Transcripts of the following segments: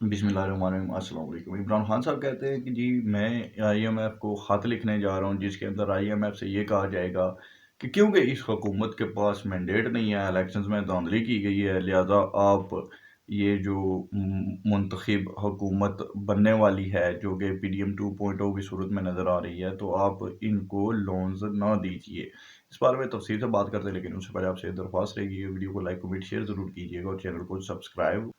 बिस्मिल्लाहिर्रहमानिर्रहीम। अस्सलाम वालेकुम। इमरान खान साहब कहते हैं कि जी मैं आईएमएफ को ख़त लिखने जा रहा हूँ जिसके अंदर आईएमएफ से ये कहा जाएगा कि क्योंकि इस हुकूमत के पास मैंडेट नहीं है, इलेक्शंस में धांधली की गई है, लिहाजा आप ये जो मुंतखब हुकूमत बनने वाली है जो कि पीडीएम 2.0 की सूरत में नज़र आ रही है, तो आप इनको लोन्स ना दीजिए। इस बारे में तफसील से बात करते हैं, लेकिन उससे पहले आपसे दरख्वास्त रहेगी वीडियो को लाइक कमेंट शेयर ज़रूर कीजिएगा और चैनल को सब्सक्राइब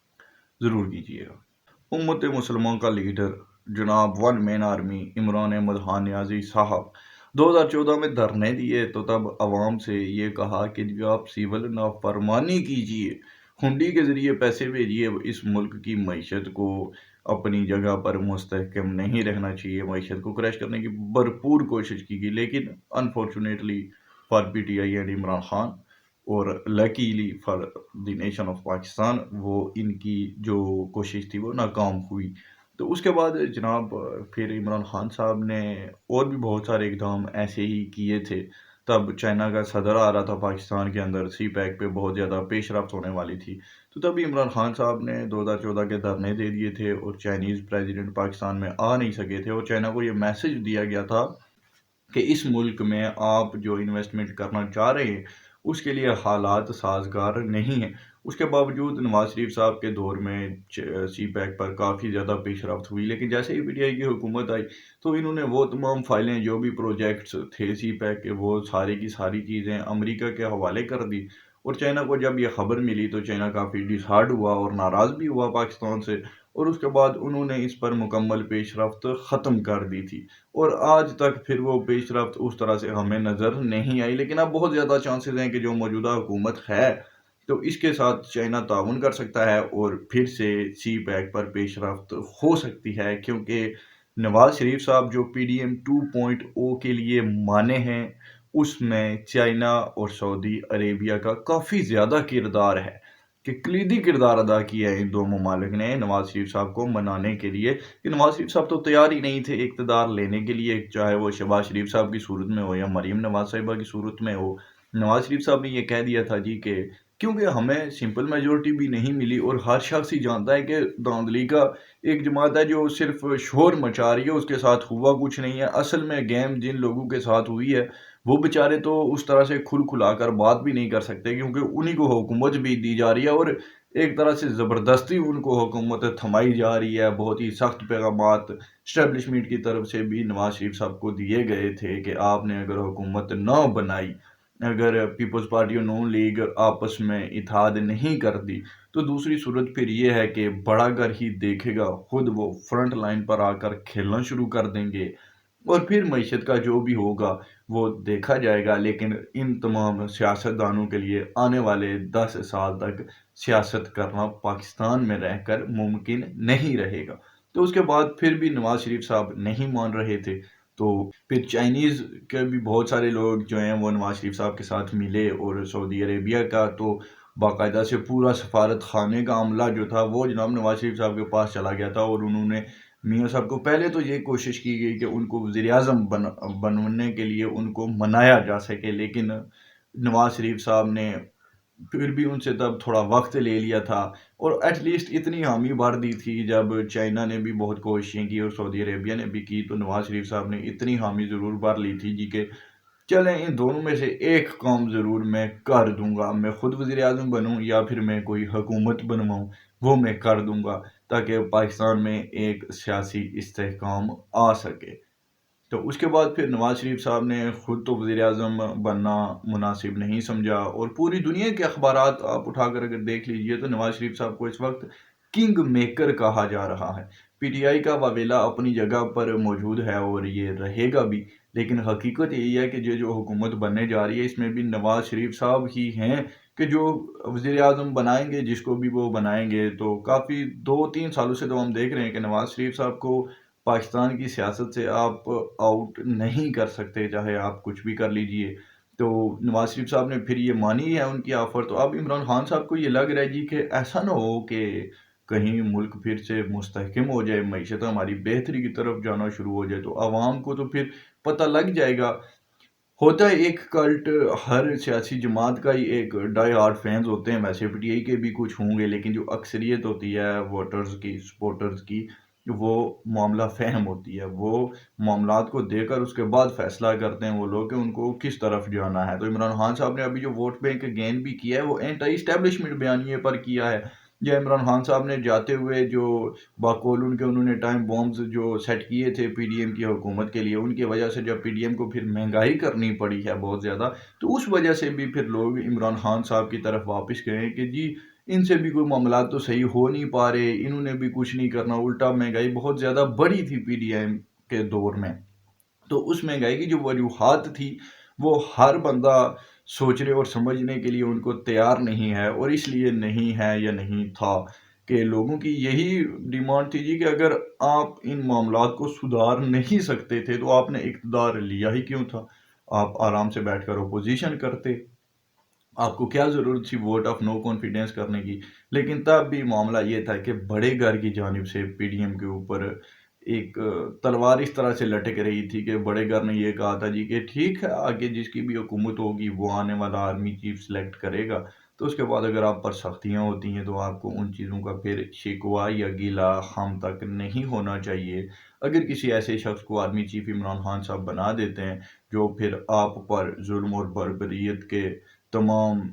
ज़रूर कीजिएगा। उम्मत मुसलमान का लीडर जनाब one man army Imran Ahmed Khan Niazi साहब 2014 में धरने दिए तो तब आवाम से ये कहा कि जी आप सिविल नाफरमानी कीजिए, हुंडी के ज़रिए पैसे भेजिए, इस मुल्क की मईशत को अपनी जगह पर मुस्तहकम नहीं रहना चाहिए। मईशत को क्रैश करने की भरपूर कोशिश की गई, लेकिन unfortunately for PTI and Imran Khan और luckily for the nation of Pakistan वो इनकी जो कोशिश थी वो नाकाम हुई। तो उसके बाद जनाब फिर इमरान खान साहब ने और भी बहुत सारे इकदाम ऐसे ही किए थे। तब चाइना का सदर आ रहा था पाकिस्तान के अंदर, सी पैक पे बहुत ज़्यादा पेशरफ्त होने वाली थी। तो तभी इमरान खान साहब ने 2014 के धरने दे दिए थे और चाइनीज़ प्रेसिडेंट पाकिस्तान में आ नहीं सके थे, और चाइना को ये मैसेज दिया गया था कि इस मुल्क में आप जो इन्वेस्टमेंट करना चाह रहे हैं उसके लिए हालात साजगार नहीं हैं। उसके बावजूद नवाज शरीफ साहब के दौर में सी पैक पर काफ़ी ज़्यादा पेशरफ्त हुई, लेकिन जैसे ही पीटीआई की हुकूमत आई तो इन्होंने वो तमाम फाइलें जो भी प्रोजेक्ट्स थे सी पैक के वो सारी की सारी चीज़ें अमेरिका के हवाले कर दी। और चाइना को जब ये खबर मिली तो चाइना काफ़ी डिसहार्ड हुआ और नाराज़ भी हुआ पाकिस्तान से, और उसके बाद उन्होंने इस पर मुकम्मल पेशरफ्त ख़त्म कर दी थी। और आज तक फिर वो पेशरफ्त उस तरह से हमें नज़र नहीं आई, लेकिन अब बहुत ज़्यादा चांसेस हैं कि जो मौजूदा हुकूमत है तो इसके साथ चाइना ताउन कर सकता है और फिर से सी पैक पर पेशरफ्त हो सकती है, क्योंकि नवाज शरीफ साहब जो पीडीएम 2.0 के लिए माने हैं उसमें चाइना और सऊदी अरेबिया का काफ़ी ज़्यादा किरदार है, कि कलीदी किरदार अदा किया है इन दो ममालिक ने नवाज शरीफ साहब को मनाने के लिए। कि नवाज शरीफ साहब तो तैयार ही नहीं थे इक़्तिदार लेने के लिए, चाहे वो शहबाज शरीफ साहब की सूरत में हो या मरीम नवाज साहिबा की सूरत में हो। नवाज शरीफ साहब ने ये कह दिया था जी कि क्योंकि हमें सिंपल मेजोरिटी भी नहीं मिली, और हर शख्स ही जानता है कि धांधली का एक जमात है जो सिर्फ शोर मचा रही है, उसके साथ हुआ कुछ नहीं है। असल में गेम जिन लोगों के साथ हुई है वो बेचारे तो उस तरह से खुल खुलाकर बात भी नहीं कर सकते, क्योंकि उन्हीं को हुकूमत भी दी जा रही है और एक तरह से ज़बरदस्ती उनको हुकूमत थमाई जा रही है। बहुत ही सख्त पैगामात इस्टेब्लिशमेंट की तरफ से भी नवाज शरीफ साहब को दिए गए थे कि आपने अगर हुकूमत ना बनाई, अगर पीपल्स पार्टी और नून लीग आपस में इत्तेहाद नहीं करती, तो दूसरी सूरत फिर ये है कि बड़ा घर ही देखेगा, खुद वो फ्रंट लाइन पर आकर खेलना शुरू कर देंगे और फिर मईशत का जो भी होगा वो देखा जाएगा। लेकिन इन तमाम सियासतदानों के लिए आने वाले 10 साल तक सियासत करना पाकिस्तान में रहकर मुमकिन नहीं रहेगा। तो उसके बाद फिर भी नवाज शरीफ साहब नहीं मान रहे थे, तो फिर चाइनीज़ के भी बहुत सारे लोग जो हैं वो नवाज शरीफ साहब के साथ मिले, और सऊदी अरेबिया का तो बाकायदा से पूरा सफारत खाने का अमला जो था वो जनाब नवाज शरीफ साहब के पास चला गया था, और उन्होंने मियाँ साहब को पहले तो ये कोशिश की गई कि उनको वज़ीर-ए-आज़म बनने के लिए उनको मनाया जा सके, लेकिन नवाज शरीफ साहब ने फिर भी उनसे तब थोड़ा वक्त ले लिया था, और एटलीस्ट इतनी हामी भर दी थी। जब चाइना ने भी बहुत कोशिशें की और सऊदी अरेबिया ने भी की, तो नवाज शरीफ साहब ने इतनी हामी ज़रूर भर ली थी जी कि चलें इन दोनों में से एक काम ज़रूर मैं कर दूंगा, मैं खुद वज़ीर आज़म बनूँ या फिर मैं कोई हुकूमत बनवाऊँ, वो मैं कर दूंगा, ताकि पाकिस्तान में एक सियासी इस्तेहकाम आ सके। तो उसके बाद फिर नवाज शरीफ साहब ने खुद तो वज़ीर आज़म बनना मुनासिब नहीं समझा, और पूरी दुनिया के अखबारात आप उठाकर अगर देख लीजिए तो नवाज शरीफ साहब को इस वक्त किंग मेकर कहा जा रहा है। पीटीआई का वावेला अपनी जगह पर मौजूद है और ये रहेगा भी, लेकिन हकीकत यही है कि जो हुकूमत बनने जा रही है इसमें भी नवाज शरीफ साहब ही हैं कि जो वज़ीर आज़म बनाएंगे, जिसको भी वो बनाएंगे। तो काफ़ी 2-3 सालों से तो हम देख रहे हैं कि नवाज शरीफ साहब को पाकिस्तान की सियासत से आप आउट नहीं कर सकते, चाहे आप कुछ भी कर लीजिए। तो नवाज शरीफ साहब ने फिर ये मानी है उनकी ऑफ़र, तो अब इमरान खान साहब को ये लग रहा है जी कि ऐसा ना हो कि कहीं मुल्क फिर से मुस्तहकम हो जाए, मईशत हमारी बेहतरी की तरफ जाना शुरू हो जाए, तो आवाम को तो फिर पता लग जाएगा होता है एक कल्ट, हर सियासी जमात का ही एक डाई हार्ड फैंस होते हैं, वैसे पीटीआई के भी कुछ होंगे, लेकिन जो अक्सरियत होती है वोटर्स की, सपोर्टर्स की, वो मामला फ़हम होती है। वो मामलात को देखकर उसके बाद फ़ैसला करते हैं वो लोग कि उनको किस तरफ जाना है। तो इमरान खान साहब ने अभी जो वोट बैंक गेन भी किया है, वो एंटी एस्टैब्लिशमेंट बयानिए पर किया है। या इमरान खान साहब ने जाते हुए जो बाकौल उन्होंने टाइम बॉम्ब्स जो सेट किए थे पीडीएम की हुकूमत के लिए, उनकी वजह से जब पीडीएम को फिर महंगाई करनी पड़ी है बहुत ज़्यादा, तो उस वजह से भी फिर लोग इमरान खान साहब की तरफ वापस गए कि जी इनसे भी कोई मामला तो सही हो नहीं पा रहे, इन्होंने भी कुछ नहीं करना, उल्टा महंगाई बहुत ज़्यादा बढ़ी थी पीडीएम के दौर में। तो उस महंगाई की जो वजूहात थी, वो हर बंदा सोचने और समझने के लिए उनको तैयार नहीं है, और इसलिए नहीं है या नहीं था कि लोगों की यही डिमांड थी जी कि अगर आप इन मामलात को सुधार नहीं सकते थे तो आपने इक़्तिदार लिया ही क्यों था? आप आराम से बैठकर अपोज़िशन करते। आपको क्या ज़रूरत थी वोट ऑफ नो कॉन्फिडेंस करने की? लेकिन तब भी मामला ये था कि बड़े घर की जानिब से पीडीएम के ऊपर एक तलवार इस तरह से लटक रही थी कि बड़े घर ने ये कहा था जी कि ठीक है, आगे जिसकी भी हुकूमत होगी वो आने वाला आर्मी चीफ सेलेक्ट करेगा। तो उसके बाद अगर आप पर सख्तियाँ होती हैं तो आपको उन चीज़ों का फिर शिकवा या गिला हम तक नहीं होना चाहिए। अगर किसी ऐसे शख्स को आर्मी चीफ इमरान खान साहब बना देते हैं जो फिर आप पर जुल्म और बर्बरियत के तमाम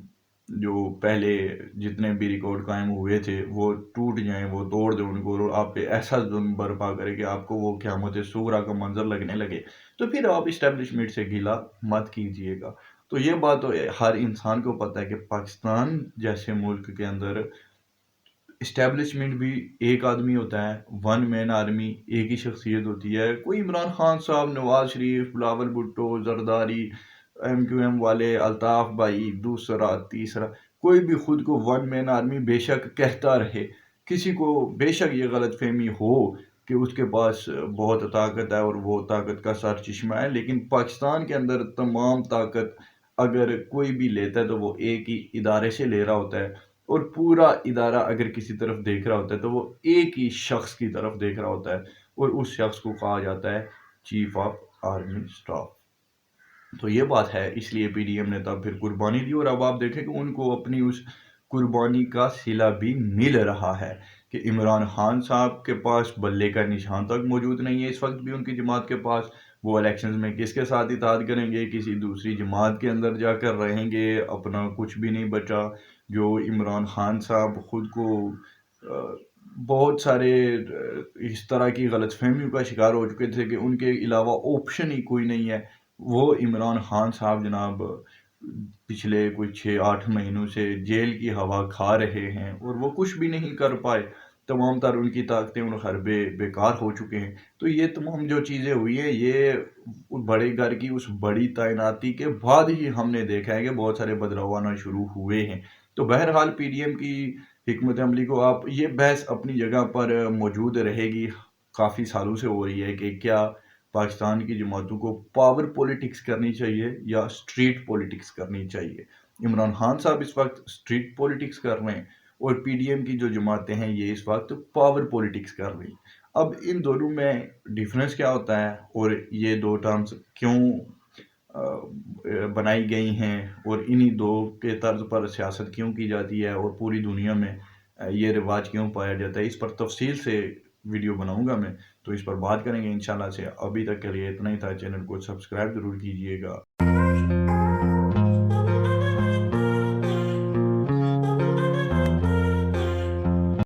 जो पहले जितने भी रिकॉर्ड कायम हुए थे वो टूट जाएं, वो तोड़ दें उनको, और आप पे ऐसा जुल्म बर्पा करे कि आपको वो क़यामत सूगरा का मंजर लगने लगे, तो फिर आप इस्टेब्लिशमेंट से गिला मत कीजिएगा। तो ये बात तो हर इंसान को पता है कि पाकिस्तान जैसे मुल्क के अंदर इस्टेब्लिशमेंट भी एक आदमी होता है, वन मैन आर्मी एक ही शख्सियत होती है। कोई इमरान खान साहब, नवाज शरीफ, बिलावल भुट्टो, जरदारी, एमक्यूएम वाले, अल्ताफ भाई, दूसरा तीसरा, कोई भी खुद को वन मैन आर्मी बेशक कहता रहे, किसी को बेशक ये गलत फहमी हो कि उसके पास बहुत ताकत है और वो ताकत का सर चश्मा है, लेकिन पाकिस्तान के अंदर तमाम ताकत अगर कोई भी लेता है तो वो एक ही इदारे से ले रहा होता है, और पूरा इदारा अगर किसी तरफ देख रहा होता है तो वो एक ही शख्स की तरफ देख रहा होता है, और उस शख्स को कहा जाता है चीफ ऑफ आर्मी स्टाफ। तो ये बात है, इसलिए पीडीएम ने तब फिर कुर्बानी दी, और अब आप देखें कि उनको अपनी उस कुर्बानी का सिला भी मिल रहा है कि इमरान खान साहब के पास बल्ले का निशान तक मौजूद नहीं है इस वक्त भी उनकी जमात के पास। वो इलेक्शंस में किसके साथ इत्तेहाद करेंगे? किसी दूसरी जमात के अंदर जाकर रहेंगे, अपना कुछ भी नहीं बचा। जो इमरान खान साहब खुद को बहुत सारे इस तरह की गलतफहमियों का शिकार हो चुके थे कि उनके अलावा ऑप्शन ही कोई नहीं है, वो इमरान खान साहब जनाब पिछले कुछ 6-8 महीनों से जेल की हवा खा रहे हैं और वो कुछ भी नहीं कर पाए। तमाम तर उनकी ताकतें और हरबे बेकार हो चुके हैं। तो ये तमाम जो चीज़ें हुई हैं, ये बड़े घर की उस बड़ी तैनाती के बाद ही हमने देखा है कि बहुत सारे बदलाव आना शुरू हुए हैं। तो बहरहाल पीडीएम की हिकमत अमली को आप, ये बहस अपनी जगह पर मौजूद रहेगी, काफ़ी सालों से हो रही है कि क्या पाकिस्तान की जमातों को पावर पॉलिटिक्स करनी चाहिए या स्ट्रीट पॉलिटिक्स करनी चाहिए। इमरान खान साहब इस वक्त स्ट्रीट पॉलिटिक्स कर रहे हैं, और पीडीएम की जो जमातें हैं ये इस वक्त पावर पॉलिटिक्स कर रही हैं। अब इन दोनों में डिफरेंस क्या होता है, और ये दो टर्म्स क्यों बनाई गई हैं, और इन्हीं दो के तर्ज पर सियासत क्यों की जाती है, और पूरी दुनिया में ये रिवाज क्यों पाया जाता है, इस पर तफसील से वीडियो बनाऊंगा मैं। तो इस पर बात करेंगे इंशाल्लाह से। अभी तक के लिए इतना ही था। चैनल को सब्सक्राइब ज़रूर कीजिएगा।